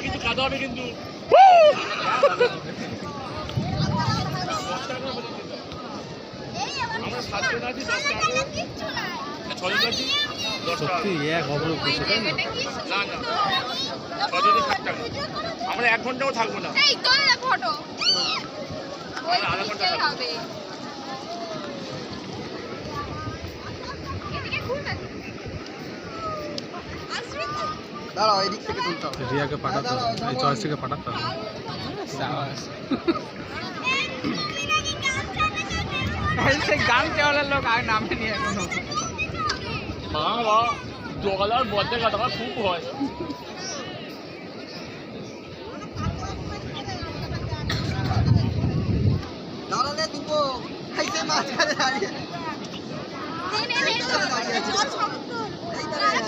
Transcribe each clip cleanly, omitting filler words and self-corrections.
কিন্তু কাদা হবে কিন্তু আমরা 7 জন আছি 10 টাকা 6 জন আছি 10 টাকা সত্যি এক অবরোধ করছে তাই না? না না 6 জনে 7 টাকা আমরা 1 ঘন্টাও থাকবো না এই তোল না ফটো ওই আধা ঘন্টা হবে এদিকে ঘুর না আসবে তো দাঁড়াও এদিক থেকে তুলতে হবে। রিয়াকে পাঠাতে হবে, এই চয়েস থেকে পাঠাতে হবে। সেই গান চাওয়ার লোক আর নামে নিয়ে এখনো বাবা জগালার বদ্ধে কাটা খুব হয় দাঁড়ালে দুটো খাইতে মাঝখানে দাঁড়িয়ে নে নে নে চল সব তো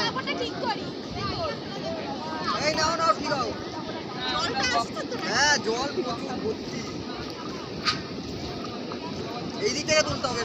কাপড়টা ঠিক করি এই নাও নাও ফিরাও জলটা আসছে তো হ্যাঁ জল প্রচুর ভর্তি এই দিক থেকে তুলতে হবে